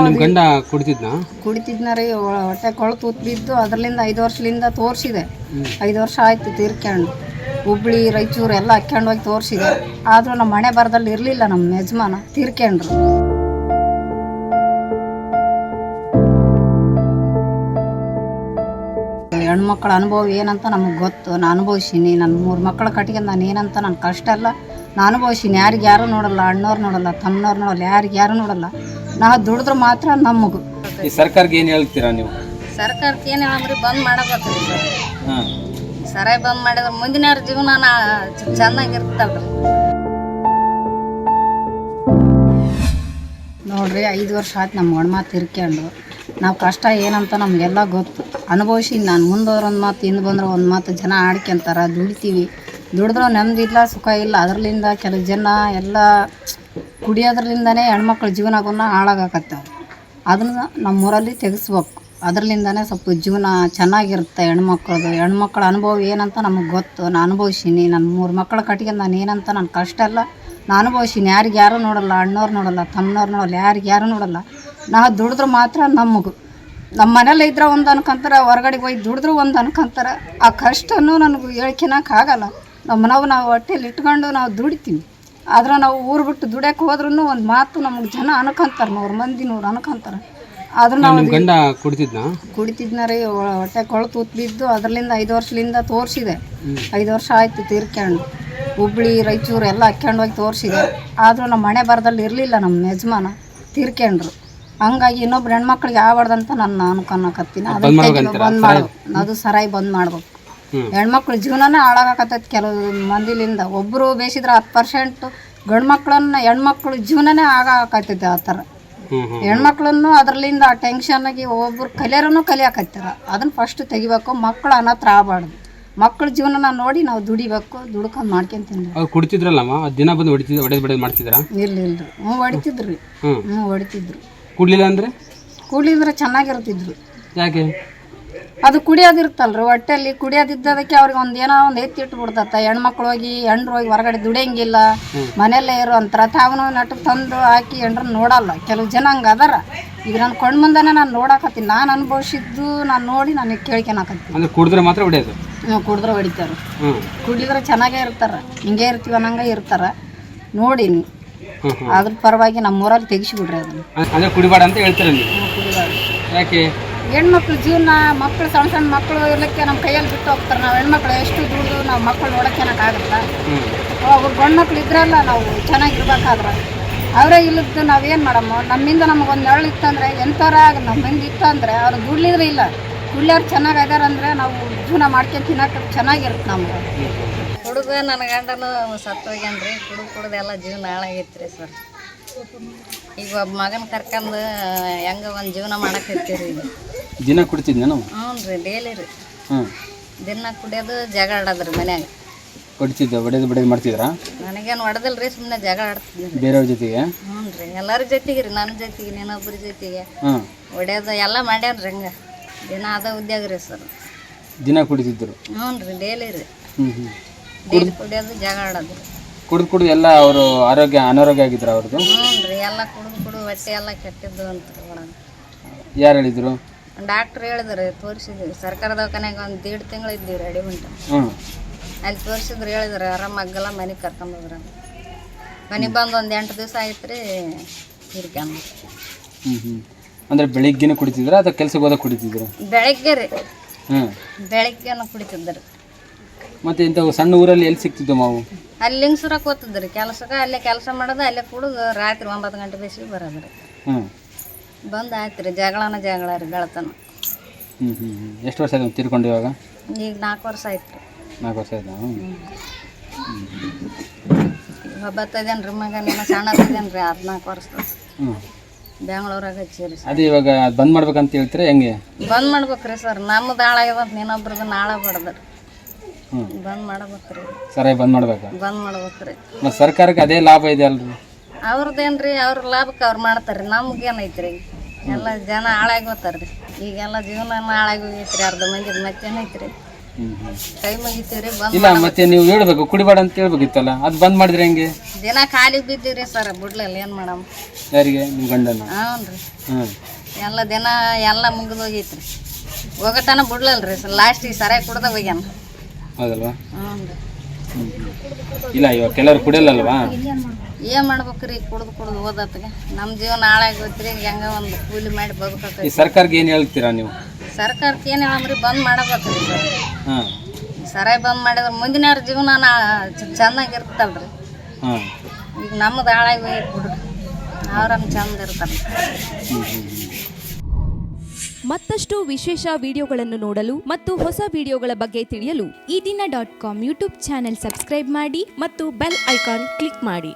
ನಿಮ್ಮ ಗಂಡ ಕುಡಿತಿದ್ನಾ? ಕುಡಿತಿದ್ನಾರಿ, ಹೊಟ್ಟೆ ಕೊಳತು ಬಿದ್ದು ಅದರಲ್ಲಿಂದ 5 ವರ್ಷದಿಂದ ತೋರಿಸಿದೆ. 5 ವರ್ಷ ಆಯಿತು ತೀರ್ಕೊಂಡು. ಹುಬ್ಳಿ ರಾಯಚೂರು ಎಲ್ಲ ಹಾಕ್ಕೊಂಡು ಹೋಗಿ ತೋರಿಸಿದೆ. ಆದರೂ ನಮ್ಮ ಮನೆ ಬರದಲ್ಲಿ ಇರಲಿಲ್ಲ. ನಮ್ಮ ಯಜಮಾನ ತೀರ್ಕೊಂಡ್ರು. ಹೆಣ್ಮಕ್ಳ ಅನುಭವ ಏನಂತ ನಮಗೆ ಗೊತ್ತು. ನಾನು ಅನುಭವಿಸೀನಿ. ನನ್ನ 3 ಮಕ್ಕಳ ಕಟ್ಕೊಂಡು ನಾನು ಏನಂತ ನನ್ನ ಕಷ್ಟ ಎಲ್ಲ ನಾನು ಅನುಭವಿಸೀನಿ. ಯಾರಿಗೆ ಯಾರೂ ನೋಡಲ್ಲ, ಅಣ್ಣವ್ರು ನೋಡಲ್ಲ, ತಮ್ಮನವ್ರು ನೋಡಲ್ಲ, ಯಾರಿಗೆ ಯಾರೂ ನೋಡಲ್ಲ. ನಾವು ದುಡಿದ್ರೆ ಮಾತ್ರ ನಮಗೂ. ಈ ಸರ್ಕಾರಕ್ಕೆ ಏನು ಹೇಳ್ತೀರಾ ನೀವು? ಸರ್ಕಾರಕ್ಕೆ ಏನು ಹೇಳಂದ್ರಿ, ಬಂದ್ ಮಾಡಬೇಕು ಸರ್. ಸರಾಯಿ ಬಂದ್ ಮಾಡಿದ್ರೆ ಮುಂದಿನವ್ರ ಜೀವನ ಚೆನ್ನಾಗಿರ್ತಲ್ರಿ. ನೋಡ್ರಿ, 5 ವರ್ಷ ಆಯ್ತು ನಮ್ಮ ಗಂಡ ಮಾತು ತೀರ್ಕೊಂಡು. ನಾವು ಕಷ್ಟ ಏನಂತ ನಮಗೆಲ್ಲ ಗೊತ್ತು. ಅನುಭವಿಸೀನಿ ನಾನು. ಮುಂದೋದ್ರೆ ಒಂದು ಮಾತು, ಹಿಂದೆ ಬಂದ್ರೆ ಒಂದು ಮಾತು. ಜನ ಆಡ್ಕೊಂತಾರ, ದುಡಿತೀವಿ. ದುಡಿದ್ರೆ ನೆಮ್ಮದಿಲ್ಲ, ಸುಖ ಇಲ್ಲ. ಅದರಲ್ಲಿಂದ ಕೆಲವು ಜನ ಎಲ್ಲ ಕುಡಿಯೋದ್ರಲಿಂದನೇ ಹೆಣ್ಮಕ್ಳ ಜೀವನಗಳನ್ನ ಹಾಳಾಗಕತ್ತವೆ. ಅದನ್ನು ನಮ್ಮೂರಲ್ಲಿ ತೆಗೆಸ್ಬೇಕು. ಅದರಲ್ಲಿಂದನೇ ಸ್ವಲ್ಪ ಜೀವನ ಚೆನ್ನಾಗಿರುತ್ತೆ ಹೆಣ್ಮಕ್ಳದು. ಹೆಣ್ಮಕ್ಳ ಅನುಭವ ಏನಂತ ನಮಗೆ ಗೊತ್ತು. ನಾನು ಅನುಭವಿಸೀನಿ. ನನ್ನ 3 ಮಕ್ಕಳ ಕಟ್ಕೊಂಡು ನಾನು ಏನಂತ ನನ್ನ ಕಷ್ಟ ಎಲ್ಲ ನಾನು ಅನುಭವಿಸೀನಿ. ಯಾರಿಗೆ ಯಾರೂ ನೋಡಲ್ಲ, ಅಣ್ಣವ್ರು ನೋಡಲ್ಲ, ತಮ್ಮನವ್ರು ನೋಡಲ್ಲ, ಯಾರಿಗೆ ಯಾರೂ ನೋಡಲ್ಲ. ನಾವು ದುಡಿದ್ರೆ ಮಾತ್ರ ನಮಗೂ. ನಮ್ಮ ಮನೇಲಿ ಇದ್ರೆ ಒಂದು ಅನ್ಕೊಂತಾರೆ, ಹೊರಗಡೆಗೆ ಹೋಗಿ ದುಡಿದ್ರು ಒಂದು ಅನ್ಕೊಂತಾರೆ. ಆ ಕಷ್ಟನೂ ನನಗೆ ಹೇಳ್ಕೊಳಕ್ಕಾಗಲ್ಲ. ನಾವು ಹೊಟ್ಟೆಲಿ ಇಟ್ಕೊಂಡು ನಾವು ದುಡಿತೀವಿ. ಆದ್ರೆ ನಾವು ಊರು ಬಿಟ್ಟು ದುಡಿಯೋಕೆ ಹೋದ್ರೂ ಒಂದು ಮಾತು ನಮಗೆ ಜನ ಅನ್ಕೊಂತಾರೆ. 100 ಮಂದಿ 100 ಅನ್ಕೊಂತಾರೆ. ಆದ್ರೆ ನಾವು ನಿಮ್ಮ ಗಂಡ ಕುಡಿತಿದ್ನಾ? ಕುಡಿತಿದ್ನಾರಿ, ಹೊಟ್ಟೆ ಕೊಳತು ಬಿದ್ದು ಅದರಲ್ಲಿಂದ 5 ವರ್ಷದಿಂದ ತೋರಿಸಿದೆ. 5 ವರ್ಷ ಆಯಿತು ತೀರ್ಕೊಂಡು. ಹುಬ್ಳಿ ರಾಯಚೂರು ಎಲ್ಲ ಹಾಕ್ಕೊಂಡು ಹೋಗಿ ತೋರಿಸಿದೆ. ಆದರೂ ನಮ್ಮ ಮನೆ ಬರದಲ್ಲಿ ಇರಲಿಲ್ಲ. ನಮ್ಮ ಯಜಮಾನ ತೀರ್ಕೊಂಡ್ರು. ಹಂಗಾಗಿ ಇನ್ನೊಬ್ರು ಹೆಣ್ಮಕ್ಳಿಗೆ ಆಗ್ಬಾರ್ದಂತ ನನ್ನ ಅನ್ಕೊಳಕತ್ತೀನಿ. ಅದನ್ನ ಬಂದ್ ಮಾಡ್ಬೇಕು. ಅದು ಸರಾಯಿ ಬಂದ್ ಮಾಡ್ಬೇಕು. ಹೆಣ್ಮಕ್ಳ ಜೀವನನೇ ಹಾಳಾಗಕತ್ತೈತಿ ಕೆಲವು ಮಂದಿಲಿಂದ. ಒಬ್ಬರು ಬೇಯಿಸಿದ್ರೆ 10% ಗಂಡು ಮಕ್ಕಳನ್ನ ಹೆಣ್ಮಕ್ಳು ಜೀವನನೇ ಆಗಾಕತ್ತೈತೆ. ಆ ಥರ ಹೆಣ್ಮಕ್ಳನ್ನು ಅದರಲ್ಲಿಂದ ಆ ಟೆನ್ಷನ್ನಾಗಿ ಒಬ್ಬರು ಕಲಿಯೋರನ್ನು ಕಲಿಯಾಕತ್ತಾರ. ಅದನ್ನು ಫಸ್ಟ್ ತೆಗಿಬೇಕು. ಮಕ್ಕಳು ಅನಾಥರ ಆಗಬಾರ್ದು. ಮಕ್ಕಳ ಜೀವನ ನೋಡಿ ನಾವು ದುಡಿಬೇಕು. ದುಡ್ಕೊಂಡು ಮಾಡ್ಕೊಂತೀನಿ. ಅವ್ರು ಕುಡಿತಿದ್ರಲ್ಲಮ್ಮ, ದಿನ ಬಂದು ಹೊಡೆದು ಮಾಡ್ತಿದ್ರಾ? ಇಲ್ರಿ. ಹೊಡಿತಿದ್ರಿ. ಹೊಡಿತಿದ್ರು. ಕುಡ್ಲಿಲ್ಲ ಅಂದರೆ? ಕುಡಿದ್ರೆ ಚೆನ್ನಾಗಿರ್ತಿದ್ರು. ಯಾಕೆ? ಅದು ಕುಡಿಯೋದಿರ್ತಲ್ರಿ ಹೊಟ್ಟೆಲ್ಲಿ. ಕುಡಿಯೋದಿದ್ದದಕ್ಕೆ ಅವ್ರಿಗೆ ಏನೋ ಒಂದು ಎತ್ತಿಟ್ಟು ಬಿಡ್ತತ್ತ. ಹೆಣ್ಮಕ್ಳು ಹೋಗಿ ಹೆಣ್ರು ಹೋಗಿ ಹೊರಗಡೆ ದುಡಿಯಂಗಿಲ್ಲ, ಮನೆಯಲ್ಲೇ ಇರೋ ಅಂತಾರೆ. ತಾವನು ನಟಕ್ಕೆ ತಂದು ಹಾಕಿ ಹೆಣ್ರನ್ನ ನೋಡಲ್ಲ. ಕೆಲವು ಜನ ಹಂಗೆ ಅದಾರ. ಈಗ ನನ್ನ ಕಣ್ಣು ಮುಂದೆನೇ ನಾನು ನೋಡಕತ್ತೀನಿ. ನಾನು ಅನುಭವಿಸಿದ್ದು ನಾನು ನೋಡಿ ನನಗೆ ಕೇಳ್ಕೊಳಕತ್ತೀನಿ. ಅಂದರೆ ಕುಡಿದ್ರೆ ಮಾತ್ರ ಹೊಡೆಯೋದು? ಕುಡಿದ್ರೆ ಹೊಡಿತಾರೆ. ಕುಡಿದ್ರೆ ಚೆನ್ನಾಗೇ ಇರ್ತಾರೆ. ಹಿಂಗೆ ಇರ್ತೀವಿ ಅನ್ನಂಗೆ ಇರ್ತಾರೆ. ನೋಡೀನಿ. ಅದ್ರ ಪರವಾಗಿ ನಮ್ಮೂರಲ್ಲಿ ತೆಗಿಸಿಬಿಡ್ರಿ ಅದನ್ನು. ಅಂದರೆ ಕುಡಿಬೇಡ ಅಂತ ಹೇಳ್ತಾರೆ ನೀವು? ಕುಡಿಬಾರ್ದು. ಯಾಕೆ? ಹೆಣ್ಮಕ್ಳು ಜೀವನ, ಮಕ್ಕಳು ಸಣ್ಣ ಮಕ್ಕಳು ಇರ್ಲಿಕ್ಕೆ ನಮ್ಮ ಕೈಯಲ್ಲಿ ಬಿಟ್ಟು ಹೋಗ್ತಾರೆ. ನಾವು ಹೆಣ್ಮಕ್ಳು ಎಷ್ಟು ದುಡಿದು ನಾವು ಮಕ್ಕಳು ನೋಡೋಕ್ಕೇನಕ್ಕಾಗುತ್ತಾ? ಅವ್ರು ಗಂಡು ಮಕ್ಳು ಇದ್ರಲ್ಲ ನಾವು ಚೆನ್ನಾಗಿರ್ಬೇಕಾದ್ರೆ. ಅವರೇ ಇಲ್ಲದ್ದು ನಾವೇನು ಮಾಡಮ್ಮ? ನಮ್ಮಿಂದ ನಮಗೊಂದು ನೆರಳು ಇತ್ತಂದರೆ ಎಂಥವ್ರ ನಮ್ಮಿಂದ ಇತ್ತಂದರೆ ಅವ್ರು ದುಡ್ಲಿದ್ರೆ ಇಲ್ಲ. ದುಡ್ಲಿಯವ್ರು ಚೆನ್ನಾಗಿ ಇದಾರಂದರೆ ನಾವು ಜೀವನ ಮಾಡ್ಕೊಂಡು ತಿನ್ನೋಕೆ ಚೆನ್ನಾಗಿರುತ್ತೆ ನಮ್ಗೆ. ಹುಡುಗ ನನ್ನ ಗಂಡನು ಸತ್ತೋಗ್ಯಾನ್ರಿ. ಕುಡ್ದು ಎಲ್ಲ ಜೀವನ ಹಾಳಾಗೈತ್ರಿ ಸರ್. ಈಗ ಒಬ್ಬ ಮಗನ ಕರ್ಕೊಂಡು ಹೆಂಗೆ ಒಂದು ಜೀವನ ಮಾಡಕತ್ತೀರಿ. ಈಗ ದಿನ ಕುಡಿತಿದ್ನ ನಾವು? ಹ್ಞೂ ರೀ, ಡೈಲಿ ರೀ. ದಿನ ಕುಡಿಯೋದು, ಜಗಳ ಆಡೋದ್ರಿ ಮನ್ಯಾಗ. ಹೊಡಿತಿದ್ದ? ಹೊಡೆದು ಮಾಡ್ತಿದ್ರಾ? ನನಗೇನು ಹೊಡೆದಿಲ್ರಿ, ಸುಮ್ಮನೆ ಜಗಳ ಆಡ್ತಿದ್ವಿ ಬೇರೆಯವ್ರ ಜೊತೆಗೆ. ಹ್ಞೂ ರೀ, ಎಲ್ಲರ ಜೊತೆಗೆ ರೀ. ನನ್ನ ಜೊತೆಗೆ, ಇನ್ನೊಬ್ಬರ ಜೊತೆಗೆ ಹೊಡೆಯೋದು ಎಲ್ಲ ಮಾಡ್ಯಾನ್ರಿ. ಹಂಗೆ ದಿನ ಅದ ಉದ್ಯೋಗ ರೀ ಸರ್. ದಿನ ಕುಡಿತಿದ್ರು? ಹ್ಞೂ ರೀ, ಡೈಲಿ ರೀ. ಡೈಲಿ ಕುಡಿಯೋದು, ಜಗಳ ಆಡೋದು. ಕುಡಿದು ಎಲ್ಲ ಅವರು ಅನಾರೋಗ್ಯ ಆಗಿದ್ರು ಅವ್ರದ್ದು? ಹ್ಞೂ ರೀ, ಎಲ್ಲ ಕುಡಿದು ಹೊಟ್ಟೆ ಎಲ್ಲ ಕೆಟ್ಟಿದ್ದು ಅಂತ ಒಳಗೆ. ಯಾರು ಹೇಳಿದ್ರು? ಡಾಕ್ಟ್ರ್ ಹೇಳಿದ್ರು. ತೋರಿಸಿದ್ವಿ ಸರ್ಕಾರ ದವಾಖಾನೆಗೆ. ಒಂದು 1.5 ತಿಂಗಳು ಇದ್ದೀವಿ ರೀ ಅಡಿಮಂಟ. ಅಲ್ಲಿ ತೋರಿಸಿದ್ರು, ಹೇಳಿದ್ರು ಆರಾಮಾಗಲ್ಲ, ಮನೆಗೆ ಕರ್ಕೊಂಡೋಗ್ರ. ಮನೆಗೆ ಬಂದು ಒಂದು 8 ದಿವಸ ಆಯ್ತು ರೀ ತೀರ್ಕೊಂಡು. ಅಂದರೆ ಬೆಳಿಗ್ಗೆನೇ ಕುಡಿತಿದ್ರ ಅಥವಾ ಕೆಲ್ಸಕ್ಕೆ ಹೋದಾಗ ಕುಡಿತಿದ್ರು? ಬೆಳಗ್ಗೆ ರೀ. ಬೆಳಗ್ಗೆನ ಕುಡಿತಿದ್ರು. ಮತ್ತೆ ಇಂಥ ಸಣ್ಣ ಊರಲ್ಲಿ ಎಲ್ಲಿ ಸಿಕ್ತಿದ್ದು ಮಾವು? ಅಲ್ಲಿ ಲಿಂಗ್ಸೂರಕ್ಕೆ ಹೋಗ್ತಿದ್ರಿ ಕೆಲಸಕ್ಕೆ. ಅಲ್ಲೇ ಕೆಲಸ ಮಾಡೋದು, ಅಲ್ಲೇ ಕುಡಿದು ರಾತ್ರಿ 9 ಗಂಟೆ ಬೇಸಿಗೆ ಬರೋದು ರೀ. ಬಂದು ಆಯ್ತು ರೀ, ಜಗಳ ರೀ, ಗೆಳತನ. ಎಷ್ಟು ವರ್ಷ ಆಯ್ತು ತೀರ್ಕೊಂಡು? ಇವಾಗ ಈಗ 4 ವರ್ಷ ಆಯ್ತು ರೀ. 4 ವರ್ಷ ಆಯ್ತಾ? ಒಬ್ಬತ್ತದೇನು ರೀ ಮಗ, ನೀನು ಸಣ್ಣದಿದ್ದೇನು ರೀ, 14 ವರ್ಷದ. ಬೆಂಗಳೂರಾಗ ಹಚ್ಚಿರಿ. ಅದೇ ಇವಾಗ ಬಂದ್ ಮಾಡ್ಬೇಕಂತ ಹೇಳ್ತೀರಾ? ಹೆಂಗೆ ಬಂದ್ ಮಾಡ್ಬೇಕ್ರಿ ಸರ್? ನಮ್ಮದು ಹಾಳಾಗ್ಯದಂತ ನೀನೊಬ್ರದ್ದು ನಾಳೆ ಬಡ್ದ್ರಿ. ಬಂದ್ ಮಾಡ್ಬೇಕ್ರಿ. ಸರಾಯಿ ಬಂದ್ ಮಾಡ್ಬೇಕು? ಬಂದ್ ಮಾಡ್ಬೇಕ್ರಿ. ಮತ್ತು ಸರ್ಕಾರಕ್ಕೆ ಅದೇ ಲಾಭ ಇದೆ ಅಲ್ರಿ? ಅವ್ರದ್ದೇನ್ರಿ, ಅವ್ರ ಲಾಭಕ್ಕೆ ಅವ್ರು ಮಾಡ್ತಾರೆ. ನಮ್ಗೇನೈತ್ರಿ? ಎಲ್ಲ ಜನ ಹಾಳಾಗಿ ಹೋಗ್ತಾರ್ರಿ. ಈಗೆಲ್ಲ ಜೀವನ ಹಾಳಾಗಿ ಹೋಗೈತ್ರಿ. ಅರ್ಧ ಮಂದಿದು ಮತ್ತೇನೈತ್ರಿ? ಕೈ ಮುಗಿತೀವ್ರಿ ಬಂದ್ ಇಲ್ಲ ಮತ್ತೆ ನೀವು ಹೇಳ್ಬೇಕು ಕುಡಿಬೇಡ ಅಂತ ಹೇಳ್ಬೇಕಿತ್ತಲ್ಲ ಅದು ಬಂದ್ ಮಾಡಿದ್ರೆ ಹೆಂಗೆ? ದಿನ ಖಾಲಿ ಬಿದ್ದೀವ್ರಿ ಸರ್ ಬಿಡ್ಲಿಲ್ಲ ಏನು ಮಾಡಮ್. ಯಾರಿಗೆ? ನಿಮ್ಮ ಗಂಡನ? ಹ್ಞೂ ರೀ ಹಾಂ ಎಲ್ಲ ದಿನ ಎಲ್ಲ ಮುಗಿದೋಗೈತ್ರಿ ಹೋಗತನ ಬಿಡ್ಲಲ್ರಿ ಸರ್ ಲಾಸ್ಟಿಗೆ ಸರಿಯಾಗಿ ಕುಡ್ದ ಹೋಗ್ಯಾನ. ಹೌದಲ್ವಾ? ಹ್ಞೂ ರೀ ಇಲ್ಲ ಇವಾಗ ಕೆಲವರು ಕುಡಿಯಲ್ಲಲ್ವಾ? ಏನು ಮಾಡ್ಬೇಕ್ರಿ ಕುಡ್ದು ಓದತ್ಗೆ ನಮ್ಮ ಜೀವನ ಹಾಳಾಗೋತ್ರಿ. ಹೆಂಗ ಒಂದು ಕೂಲಿ ಮಾಡಿ ಈ ಬದುಕೈತಿ. ಸರ್ಕಾರಕ್ಕೆ ಏನು ಹೇಳ್ತೀರಾ ನೀವು? ಸರ್ಕಾರಕ್ಕೆ ಏನು ಹೇಳಮ್ರಿ ಬಂದ್ ಮಾಡಬೇಕ್ರಿ ಸರ್. ಹಾಂ ಸರಿಯಾಗಿ ಬಂದ್ ಮಾಡಿದ್ರೆ ಮುಂದಿನವ್ರ ಜೀವನ ಚೆನ್ನಾಗಿರ್ತಲ್ರಿ. ಹಾಂ ಈಗ ನಮ್ಮದು ಹಾಳಾಗಿ ಹೋಯ್ತು ಬಿಡ್ರಿ ಅವ್ರನ್ನ ಚಂದ ಇರ್ತಾರೆ. ಮತ್ತಷ್ಟು ವಿಶೇಷ ವಿಡಿಯೋಗಳನ್ನು ನೋಡಲು ಮತ್ತು ಹೊಸ ವಿಡಿಯೋಗಳ ಬಗ್ಗೆ ತಿಳಿಯಲು ಈ ದಿನ .com ಯೂಟ್ಯೂಬ್ ಚಾನೆಲ್ ಸಬ್ಸ್ಕ್ರೈಬ್ ಮಾಡಿ ಮತ್ತು ಬೆಲ್ ಐಕಾನ್ ಕ್ಲಿಕ್ ಮಾಡಿ.